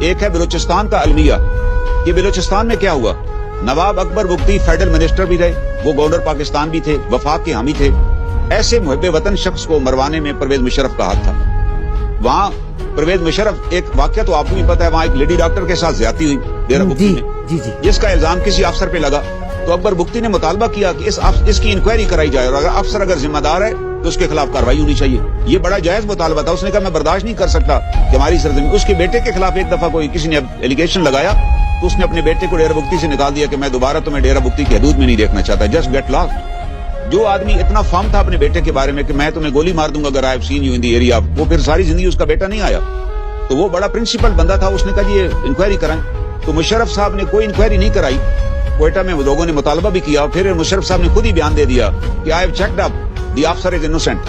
ایک ہے بلوچستان کا المیہ. یہ بلوچستان میں کیا ہوا؟ نواب اکبر بگٹی فیڈرل منسٹر بھی رہے, وہ گورنر پاکستان بھی تھے, وفاق کے حامی تھے. ایسے محب وطن شخص کو مروانے میں پرویز مشرف کا ہاتھ تھا. وہاں پرویز مشرف, ایک واقعہ تو آپ کو بھی پتا ہے, وہاں ایک لیڈی ڈاکٹر کے ساتھ زیادتی ہوئی ڈیرہ بگٹی میں, جس کا الزام کسی افسر پہ لگا. تو اکبر بگٹی نے مطالبہ کیا کہ اس کی انکوائری کرائی جائے, اور اگر افسر اگر ذمہ دار ہے تو اس کے خلاف کارروائی ہونی چاہیے. یہ بڑا جائز مطالبہ تھا. اس نے کہا میں برداشت نہیں کر سکتا کہ ہماری سرزمین. اس کے بیٹے کے خلاف ایک دفعہ کسی نے ایلیگیشن لگایا تو اس نے اپنے بیٹے کو ڈیرہ بگٹی سے نکال دیا کہ میں دوبارہ تمہیں ڈیرہ بگٹی کی حدود میں نہیں دیکھنا چاہتا, جسٹ گیٹ لاسٹ. جو آدمی اتنا فارم تھا اپنے بیٹے کے بارے میں کہ میں تمہیں گولی مار دوں گا اگر I have seen you in the area, وہ پھر ساری زندگی اس کا بیٹا نہیں آیا. تو وہ بڑا پرنسپل بندہ تھا. اس نے کہا یہ انکوائری کرائیں. تو مشرف صاحب نے کوئی انکوائری نہیں کرائی. کوئٹہ میں لوگوں نے مطالبہ بھی کیا, پھر مشرف صاحب نے خود ہی بیان دے دیا کہ I have checked up the officer is innocent.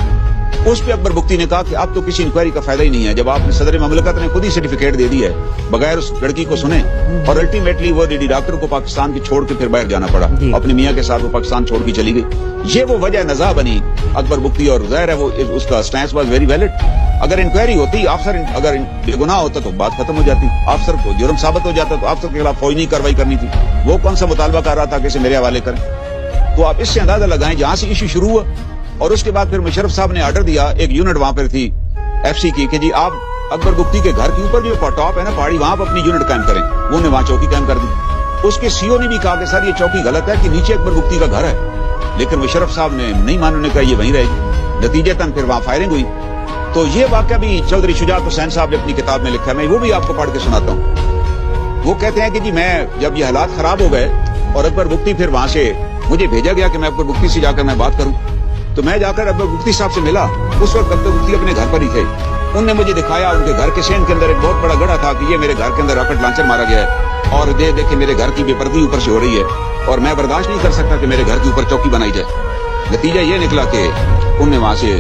اس پہ اکبر بگٹی نے کہا کہ اب تو کسی انکوائری کا فائدہ ہی نہیں ہے, جب آپ نے صدر مملکت نے خود ہی سرٹیفکیٹ دے دیا ہے بغیر اس لڑکی کو سنے. اور الٹیمیٹلی وہ لیڈی ڈاکٹر کو پاکستان کی چھوڑ کے پھر باہر جانا پڑا, اپنے میاں کے ساتھ وہ پاکستان چھوڑ کے چلی گئی. یہ وہ وجہ نزاع بنی اکبر بگٹی, اور ظاہر ہے وہ اس کا سٹینس واز ویری ویلڈ. اگر انکوائری ہوتی, افسر اگر بے گناہ ہوتا تو بات ختم ہو جاتی, افسر کو جرم ثابت ہو جاتا تو افسر کے خلاف فوجی کارروائی کرنی تھی. وہ کون سا مطالبہ کر رہا تھا کہ اسے میرے حوالے کریں. تو آپ اس سے اندازہ لگائیں جہاں سے ایشو شروع ہوا. اور اس کے بعد پھر مشرف صاحب نے آرڈر دیا, ایک یونٹ وہاں پر تھی ایف سی کی, کہ جی آپ اکبر بگٹی کے گھر کے اوپر جو ٹاپ ہے نا پہاڑی, وہاں پر اپنی یونٹ قائم کریں. وہ نے وہاں چوکی قائم کر دی. اس کے سی او نے بھی کہا کہ سر یہ چوکی غلط ہے کہ نیچے اکبر بگٹی کا گھر ہے, لیکن مشرف صاحب نے نہیں مانا, نے کہا یہ وہیں رہے گی. نتیجتاً پھر وہاں فائرنگ ہوئی. تو یہ واقعہ بھی چودھری شجاعت حسین صاحب نے اپنی کتاب میں لکھا ہے, میں وہ بھی آپ کو پڑھ کے سناتا ہوں. وہ کہتے ہیں کہ جی میں جب یہ حالات خراب ہو گئے اور اکبر بگٹی پھر وہاں سے مجھے بھیجا گیا کہ میں اکبر بگٹی سے جا کر میں بات کروں, تو میں جا کر اکبر بگٹی صاحب سے ملا. اس وقت اکبر بگٹی اپنے گھر پر ہی تھے. انہوں نے مجھے دکھایا ان کے گھر کے سین کے اندر ایک بہت بڑا گڑھا تھا کہ یہ میرے گھر کے اندر راکٹ لانچر مارا گیا ہے, اور یہ دیکھیں میرے گھر کی بے پردگی اوپر سے ہو رہی ہے, اور میں برداشت نہیں کر سکتا کہ میرے گھر کے اوپر چوکی بنائی جائے. نتیجہ یہ نکلا کہ انہوں نے وہاں سے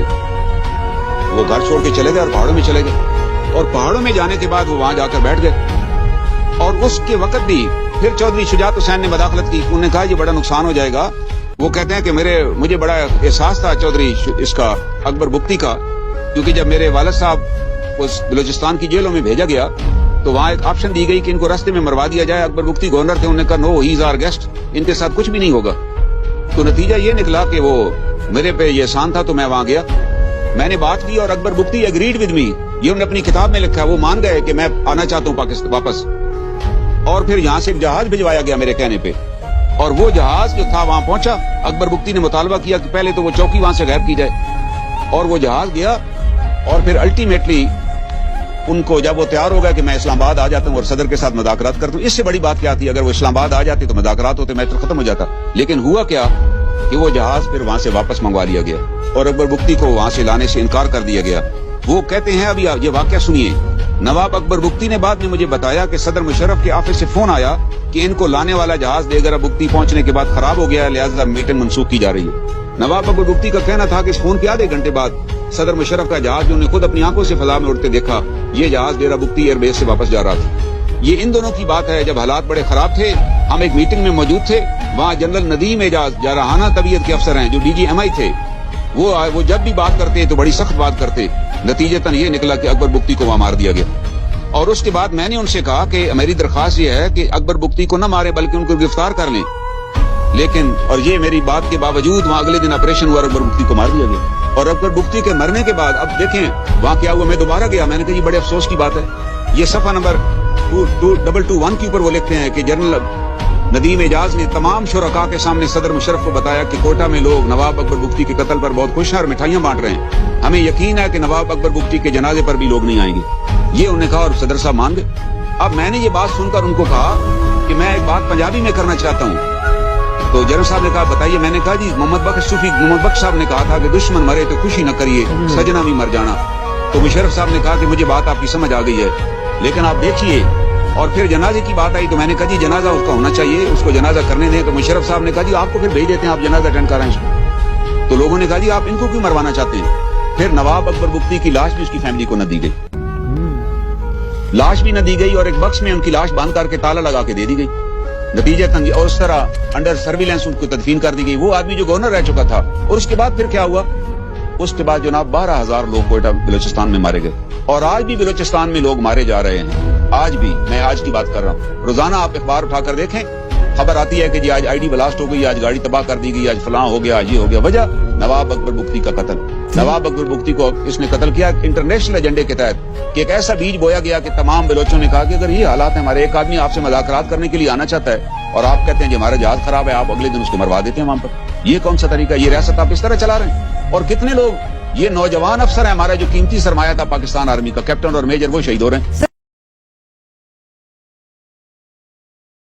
وہ گھر چھوڑ کے چلے گئے اور پہاڑوں میں چلے گئے. اور پہاڑوں میں جانے کے بعد وہ وہاں جا کر بیٹھ گئے. اور اس کے وقت بھی پھر چودھری شجاعت حسین نے مداخلت کی. انہوں نے کہا یہ بڑا نقصان ہو جائے گا. وہ کہتے ہیں کہ مجھے بڑا احساس تھا چودھری اس کا اکبر بگٹی کا, کیونکہ جب میرے والد صاحب اس بلوچستان کی جیلوں میں بھیجا گیا تو وہاں ایک آپشن دی گئی کہ ان کو راستے میں مروا دیا جائے. اکبر بگٹی گورنر تھے, انہوں نے کہا نو ہی از آور گیسٹ, ان کے ساتھ کچھ بھی نہیں ہوگا. تو نتیجہ یہ نکلا کہ وہ میرے پہ یہ احسان تھا, تو میں وہاں گیا, میں نے بات کی, اور Akbar Bugti agreed with me. یہ انہوں نے اپنی کتاب میں لکھا ہے, وہ مان گئے کہ میں آنا چاہتا ہوں پاکستان واپس. اور پھر یہاں سے ایک جہاز بھجوایا گیا میرے کہنے پہ, اور وہ جہاز جو تھا وہاں پہنچا. اکبر بگٹی نے مطالبہ کیا کہ پہلے تو وہ چوکی وہاں سے غائب کی جائے, اور وہ جہاز گیا. اور پھر الٹیمیٹلی ان کو جب وہ تیار ہو گیا کہ میں اسلام آباد آ جاتا ہوں اور صدر کے ساتھ مذاکرات کرتا ہوں, اس سے بڑی بات کیا تھی, اگر وہ اسلام آباد آ جاتے تو مذاکرات ہوتے, میٹر ختم ہو جاتا. لیکن ہوا کیا کہ وہ جہاز پھر وہاں سے واپس منگوا لیا گیا, اور اکبر بگٹی کو وہاں سے لانے سے انکار کر دیا گیا. وہ کہتے ہیں, ابھی یہ واقعہ سنیے, نواب اکبر بگٹی نے بعد میں مجھے بتایا کہ صدر مشرف کے آفس سے فون آیا کہ ان کو لانے والا جہاز دے کر بگٹی پہنچنے کے بعد خراب ہو گیا, لہذا میٹنگ منسوخ کی جا رہی ہے. نواب اکبر بگٹی کا کہنا تھا کہ اس فون کے آدھے گھنٹے بعد صدر مشرف کا جہاز, جو انہیں خود اپنی آنکھوں سے فضا میں اڑتے دیکھا, یہ جہاز ڈیرہ بگٹی ایئر بیس سے واپس جا رہا تھا. یہ ان دونوں کی بات ہے جب حالات بڑے خراب تھے. ہم ایک میٹنگ میں موجود تھے, وہاں جنرل ندیم اعجاز جارحانہ طبیعت کے افسر ہیں جو ڈی جی ایم آئی تھے, وہ جب بھی بات کرتے تو بڑی سخت بات کرتے. نتیجتاً یہ نکلا کہ اکبر بگٹی کو وہاں مار دیا گیا. اور اس کے بعد میں نے ان سے کہا کہ میری درخواست یہ ہے کہ اکبر بگٹی کو نہ مارے بلکہ ان کو گرفتار کر لیں. لیکن اور یہ میری بات کے باوجود وہاں اگلے دن آپریشن ہوا, اکبر بگٹی کو مار دیا گیا. اور اکبر بگٹی کے مرنے کے بعد اب دیکھیں وہاں کیا ہوا. میں دوبارہ گیا, میں نے کہا یہ بڑے افسوس کی بات ہے. یہ صفحہ نمبر 2221 کے اوپر وہ لکھتے ہیں کہ جنرل ندیم اعجاز نے تمام شرکاء کے سامنے صدر مشرف کو بتایا کہ کوئٹہ میں لوگ نواب اکبر بگٹی کے قتل پر بہت خوش ہیں اور مٹھائیاں بانٹ رہے ہیں. ہمیں یقین ہے کہ نواب اکبر بگٹی کے جنازے پر بھی لوگ نہیں آئیں گے. یہ انہوں نے کہا, اور صدر صاحب مان گئے. اب میں نے یہ بات سن کر ان کو کہا کہ میں ایک بات پنجابی میں کرنا چاہتا ہوں. تو جنرل صاحب نے کہا بتائیے. میں نے کہا جی محمد بخش صاحب نے کہا تھا کہ دشمن مرے تو خوشی نہ کریے, سجنا بھی مر جانا. تو مشرف صاحب نے کہا کہ مجھے بات آپ کی سمجھ آ گئی ہے, لیکن آپ دیکھیے. اور پھر جنازے کی بات آئی تو میں نے کہا جی جنازہ اس کا ہونا چاہیے, اس کو جنازہ کرنے دیں. تو مشرف صاحب نے کہا جی آپ کو پھر بھیج دیتے ہیں, آپ جنازہ اٹینڈ کرائیں اس کو. تو لوگوں نے کہا جی آپ ان کو کیوں مروانا چاہتے ہیں. پھر نواب اکبر بگٹی کی لاش بھی اس کی فیملی کو نہ دی گئی, لاش بھی نہ دی گئی, اور ایک باکس میں ان کی لاش باندھ کر کے تالا لگا کے دے دی گئی. نتیجہ تنگی, اور اس طرح انڈر سرویلنس ان کو تدفین کر دی گئی. وہ آدمی جو گورنر رہ چکا تھا. اور اس کے بعد پھر کیا ہوا, اس کے بعد جناب 12,000 لوگ کوئٹہ بلوچستان میں مارے گئے, اور آج بھی بلوچستان میں لوگ مارے جا رہے ہیں. آج بھی میں آج کی بات کر رہا ہوں, روزانہ آپ اخبار اٹھا کر دیکھیں, خبر آتی ہے کہ جی آج آئی ڈی بلاسٹ ہو گئی, آج گاڑی تباہ کر دی گئی, آج فلاں ہو گیا, آج یہ ہو گیا. وجہ نواب اکبر بگٹی کا قتل. نواب اکبر بگٹی کو اس نے قتل کیا انٹرنیشنل ایجنڈے کے تحت, کہ ایک ایسا بیج بویا گیا کہ تمام بلوچوں نے کہا کہ اگر یہ حالات ہیں, ہمارے ایک آدمی آپ سے مذاکرات کرنے کے لیے آنا چاہتا ہے اور آپ کہتے ہیں جی ہمارا جہاز خراب ہے, آپ اگلے دن اس کو مروا دیتے ہیں وہاں پر. یہ کون سا طریقہ, یہ ریاست آپ اس طرح چلا رہے ہیں؟ اور کتنے لوگ, یہ نوجوان افسر ہیں ہمارا جو قیمتی سرمایہ تھا پاکستان آرمی کا, کیپٹن اور میجر, وہ شہید ہو رہے ہیں.